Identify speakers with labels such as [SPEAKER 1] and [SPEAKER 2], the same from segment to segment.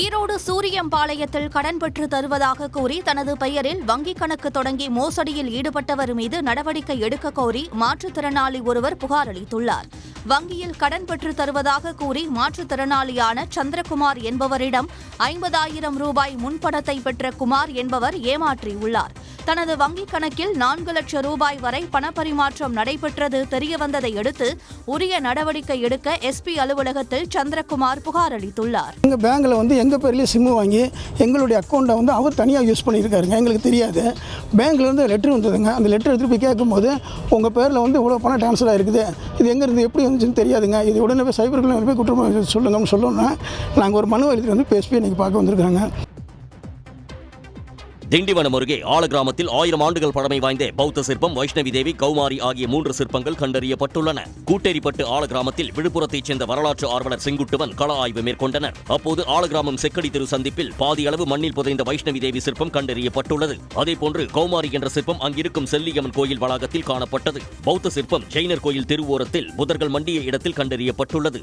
[SPEAKER 1] ஈரோடு சூரியம்பாளையத்தில் கடன் பெற்று தருவதாக கூறி தனது பெயரில் வங்கிக் கணக்கு தொடங்கி மோசடியில் ஈடுபட்டவர் மீது நடவடிக்கை எடுக்க கோரி மாற்றுத்திறனாளி ஒருவர் புகார் அளித்துள்ளார். வங்கியில் கடன் பெற்று தருவதாக கூறி மாற்றுத்திறனாளியான சந்திரகுமார் என்பவரிடம் 50,000 ரூபாய் முன்பணத்தை பெற்ற குமார் என்பவர் ஏமாற்றியுள்ளார். தனது வங்கிக் கணக்கில் 4 லட்சம் ரூபாய் வரை பணப்பரிமாற்றம் நடைபெற்றது தெரியவந்ததை அடுத்து உரிய நடவடிக்கை எடுக்க எஸ்பி அலுவலகத்தில் சந்திரகுமார் புகார் அளித்துள்ளார்.
[SPEAKER 2] எங்கள் பேங்க்கில் எங்கள் பேர்லேயே சிம்மு வாங்கி எங்களுடைய அக்கௌண்ட்டை அவர் தனியாக யூஸ் பண்ணியிருக்காருங்க. எங்களுக்கு தெரியாது. பேங்க்லேருந்து லெட்டர் வந்ததுங்க. அந்த லெட்டர் எடுத்துகிட்டு போய் கேட்கும்போது உங்கள் பேரில் இவ்வளோ பணம் ட்ரான்ஸ்ஃபர் ஆகிருக்குது, இது எங்கேருந்து எப்படி வந்துச்சுன்னு தெரியாதுங்க, இது உடனே போய் சைபர்களில் போய் குற்றம் சொல்லுங்கன்னு சொல்லணும்னா நாங்கள் ஒரு மனு எழுதிட்டு எஸ்பி இன்றைக்கி பார்க்க வந்திருக்காங்க.
[SPEAKER 3] திண்டிவனம் அருகே ஆலகிராமத்தில் 1000 ஆண்டுகள் பழமை வாய்ந்த பௌத்த சிற்பம், வைஷ்ணவி தேவி, கௌமாரி ஆகிய 3 சிற்பங்கள் கண்டறியப்பட்டுள்ளன. கூட்டேரிப்பட்டு ஆலகிராமத்தில் விழுப்புரத்தைச் சேர்ந்த வரலாற்று ஆர்வலர் செங்குட்டுவன் கள ஆய்வு மேற்கொண்டனர். அப்போது ஆலகிராமம் செக்கடி தெரு சந்திப்பில் பாதியளவு மண்ணில் புதைந்த வைஷ்ணவி தேவி சிற்பம் கண்டறியப்பட்டுள்ளது. அதேபோன்று கௌமாரி என்ற சிற்பம் அங்கிருக்கும் செல்லியம்மன் கோயில் வளாகத்தில் காணப்பட்டது. பௌத்த சிற்பம் ஜெயினர் கோயில் திருவோரத்தில் புதர்கள் மண்டிய இடத்தில் கண்டறியப்பட்டுள்ளது.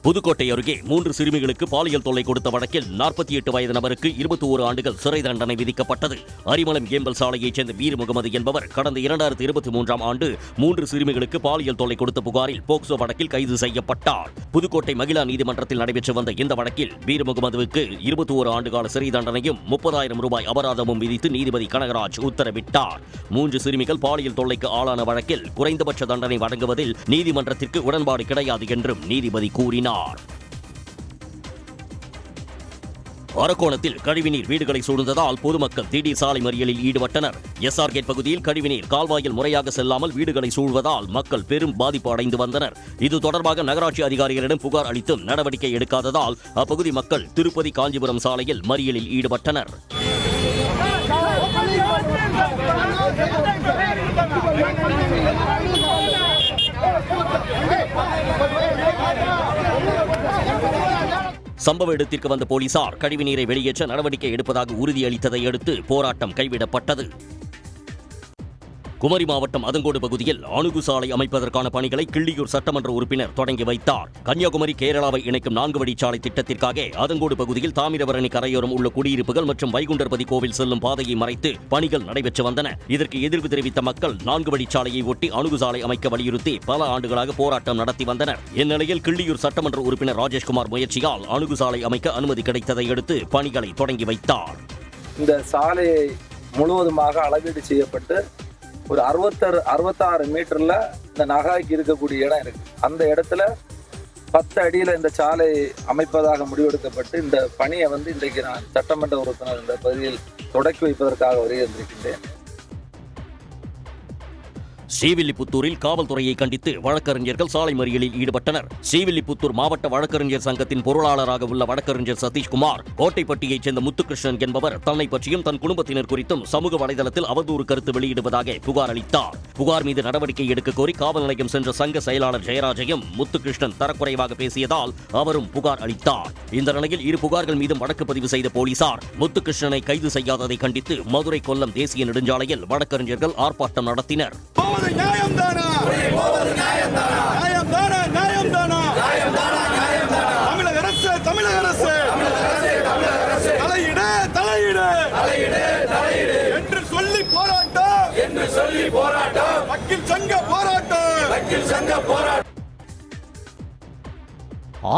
[SPEAKER 3] புதுக்கோட்டை அருகே 3 சிறுமிகளுக்கு பாலியல் தொல்லை கொடுத்த வழக்கில் 48 வயது நபருக்கு 21 ஆண்டுகள் சிறை தண்டனை விதிக்கப்பட்டது. அரிமளம் ஏம்பல் சாலையைச் சேர்ந்த வீர் முகமது என்பவர் கடந்த 2023ஆம் ஆண்டு 3 சிறுமிகளுக்கு பாலியல் தொல்லை கொடுத்த புகாரில் போக்சோ வழக்கில் கைது செய்யப்பட்டார். புதுக்கோட்டை மகிழா நீதிமன்றத்தில் நடைபெற்று வந்த இந்த வழக்கில் வீர் முகமதுவுக்கு 21 ஆண்டுகால சிறை தண்டனையும் 30,000 ரூபாய் அபராதமும் விதித்து நீதிபதி கனகராஜ் உத்தரவிட்டார். 3 சிறுமிகள் பாலியல் தொல்லைக்கு ஆளான வழக்கில் குறைந்தபட்ச தண்டனை வழங்குவதில் நீதிமன்றத்திற்கு உடன்பாடு கிடையாது என்றும் நீதிபதி கூறினார். அரக்கோணத்தில் கழிவுநீர் வீடுகளை சூழ்ந்ததால் பொதுமக்கள் திடீர் சாலை மறியலில் ஈடுபட்டனர். எஸ்ஆர் கேட் பகுதியில் கழிவுநீர் கால்வாயில் முறையாக செல்லாமல் வீடுகளை சூழ்வதால் மக்கள் பெரும் பாதிப்பு அடைந்து வந்தனர். இது தொடர்பாக நகராட்சி அதிகாரிகளிடம் புகார் அளித்தும் நடவடிக்கை எடுக்காததால் அப்பகுதி மக்கள் திருப்பதி காஞ்சிபுரம் சாலையில் மறியலில் ஈடுபட்டனர். சம்பவ இடத்திற்கு வந்த போலீசார் கழிவுநீரை வெளியேற்ற நடவடிக்கை எடுப்பதாக உறுதியளித்ததை அடுத்து போராட்டம் கைவிடப்பட்டது. குமரி மாவட்டம் அதங்கோடு பகுதியில் அணுகு சாலை அமைப்பதற்கான பணிகளை கிள்ளியூர் சட்டமன்ற உறுப்பினர் தொடங்கி வைத்தார். கன்னியாகுமரி கேரளாவை இணைக்கும் 4 வழிச்சாலை திட்டத்திற்காக அதங்கோடு பகுதியில் தாமிரபரணி கரையோரம் உள்ள குடியிருப்புகள் மற்றும் வைகுண்டர்பதி கோவில் செல்லும் பாதையை மறைத்து பணிகள் நடைபெற்று வந்தன. இதற்கு எதிர்ப்பு தெரிவித்த மக்கள் 4 வழிச்சாலையை ஒட்டி அணுகு சாலை அமைக்க வலியுறுத்தி பல ஆண்டுகளாக போராட்டம் நடத்தி வந்தனர். இந்நிலையில் கிள்ளியூர் சட்டமன்ற உறுப்பினர் ராஜேஷ்குமார் முயற்சியால் அணுகு சாலை அமைக்க அனுமதி கிடைத்ததை அடுத்து பணிகளை தொடங்கி வைத்தார்.
[SPEAKER 4] இந்த சாலையை முழுவதுமாக அளவீடு செய்யப்பட்டு ஒரு 66 மீட்டர்ல இந்த நகாய்க்கு இருக்கக்கூடிய இடம் இருக்கு. அந்த இடத்துல 10 அடியில இந்த சாலை அமைப்பதாக முடிவெடுக்கப்பட்டு இந்த பணியை இன்றைக்கு நான் சட்டமன்ற உறுப்பினர் இந்த பகுதியில் தொடக்கி வைப்பதற்காக வருகின்றேன்.
[SPEAKER 3] ஸ்ரீவில்லிபுத்தூரில் காவல்துறையை கண்டித்து வழக்கறிஞர்கள் சாலை மறியலில் ஈடுபட்டனர். ஸ்ரீவில்லிபுத்தூர் மாவட்ட வழக்கறிஞர் சங்கத்தின் பொருளாளராக உள்ள வழக்கறிஞர் சதீஷ்குமார் கோட்டைப்பட்டியைச் சேர்ந்த முத்துகிருஷ்ணன் என்பவர் தன்னை பற்றியும் தன் குடும்பத்தினர் குறித்தும் சமூக வலைதளத்தில் அவதூறு கருத்து வெளியிடுவதாக புகார் அளித்தார். புகார் மீது நடவடிக்கை எடுக்க கோரி காவல் நிலையம் சென்ற சங்க செயலாளர் ஜெயராஜையும் முத்துகிருஷ்ணன் தரக்குறைவாக பேசியதால் அவரும் புகார் அளித்தார். இந்த நிலையில் 2 புகார்கள் மீதும் வழக்கு பதிவு செய்த போலீசார் முத்துகிருஷ்ணனை கைது செய்யாததை கண்டித்து மதுரை கொல்லம் தேசிய நெடுஞ்சாலையில் வழக்கறிஞர்கள் ஆர்ப்பாட்டம் நடத்தினர்.
[SPEAKER 5] தமிழக அரசு என்று சொல்லி போராட்டம் வக்கீல் சங்க போராட்டம்.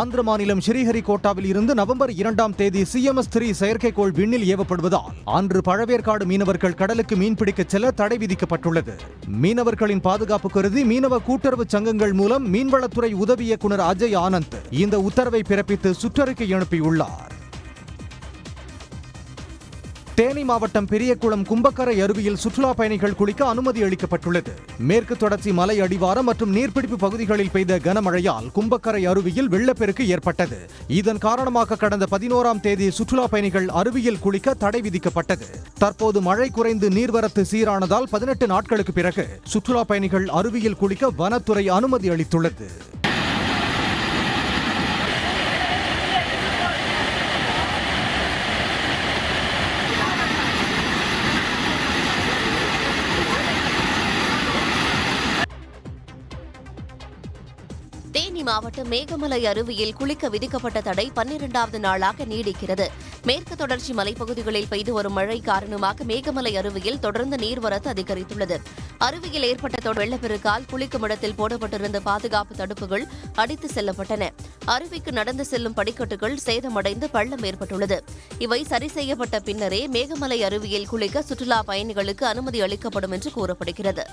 [SPEAKER 6] ஆந்திர மாநிலம் ஸ்ரீஹரிகோட்டாவில் இருந்து நவம்பர் 2ஆம் தேதி CMS-3 செயற்கைக்கோள் விண்ணில் ஏவப்படுவதால் அன்று பழவேற்காடு மீனவர்கள் கடலுக்கு மீன்பிடிக்க செல்ல தடை விதிக்கப்பட்டுள்ளது. மீனவர்களின் பாதுகாப்பு கருதி மீனவ கூட்டுறவு சங்கங்கள் மூலம் மீன்வளத்துறை உதவி இயக்குநர் அஜய் ஆனந்த் இந்த உத்தரவை பிறப்பித்து சுற்றறிக்கை அனுப்பியுள்ளார். தேனி மாவட்டம் பெரியகுளம் கும்பக்கரை அருவியில் சுற்றுலா பயணிகள் குளிக்க அனுமதி அளிக்கப்பட்டுள்ளது. மேற்கு தொடர்ச்சி மலை அடிவாரம் மற்றும் நீர்பிடிப்பு பகுதிகளில் பெய்த கனமழையால் கும்பக்கரை அருவியில் வெள்ளப்பெருக்கு ஏற்பட்டது. இதன் காரணமாக கடந்த 11ஆம் தேதி சுற்றுலா பயணிகள் அருவியில் குளிக்க தடை விதிக்கப்பட்டது. தற்போது மழை குறைந்து நீர்வரத்து சீரானதால் 18 நாட்களுக்கு பிறகு சுற்றுலா பயணிகள் அருவியில் குளிக்க வனத்துறை அனுமதி அளித்துள்ளது.
[SPEAKER 1] தேனி
[SPEAKER 7] மாவட்டம் மேகமலை அருவியில் குளிக்க விதிக்கப்பட்ட தடை 12வது நாளாக நீடிக்கிறது. மேற்கு தொடர்ச்சி மலைப்பகுதிகளில் பெய்து வரும் மழை காரணமாக மேகமலை அருவியில் தொடர்ந்து நீர்வரத்து அதிகரித்துள்ளது. அருவியில் ஏற்பட்ட வெள்ளப்பெருக்கால் குளிக்கும் இடத்தில் போடப்பட்டிருந்த பாதுகாப்பு தடுப்புகள் அடித்து செல்லப்பட்டன. அருவிக்கு நடந்து செல்லும் படிக்கட்டுகள் சேதமடைந்து பள்ளம் ஏற்பட்டுள்ளது. இவை சரி செய்யப்பட்ட பின்னரே மேகமலை அருவியில் குளிக்க சுற்றுலா பயணிகளுக்கு அனுமதி அளிக்கப்படும் என்று கூறப்படுகிறது.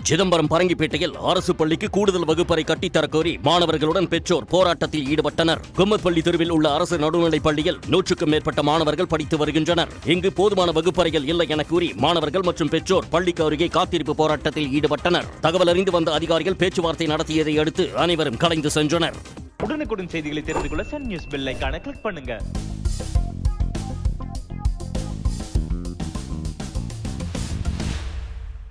[SPEAKER 3] சிதம்பரம் பரங்கிப்பேட்டையில் அரசு பள்ளிக்கு கூடுதல் வகுப்பறை கட்டித்தரக் கோரி மாணவர்களுடன் பெற்றோர் போராட்டத்தில் ஈடுபட்டனர். கும்மப்பள்ளி தெருவில் உள்ள அரசு நடுநிலைப் பள்ளியில் 100க்கும் மேற்பட்ட மாணவர்கள் படித்து வருகின்றனர். இங்கு போதுமான வகுப்பறைகள் இல்லை என கூறி மாணவர்கள் மற்றும் பெற்றோர் பள்ளிக்கு அருகே காத்திருப்பு போராட்டத்தில் ஈடுபட்டனர். தகவல் அறிந்து வந்த அதிகாரிகள் பேச்சுவார்த்தை நடத்தியதை அடுத்து அனைவரும் கலைந்து சென்றனர்.
[SPEAKER 8] உடனுக்குடன் செய்திகளை தெரிந்து கொள்ள சன் நியூஸ் பெல் ஐகானை கிளிக் பண்ணுங்க.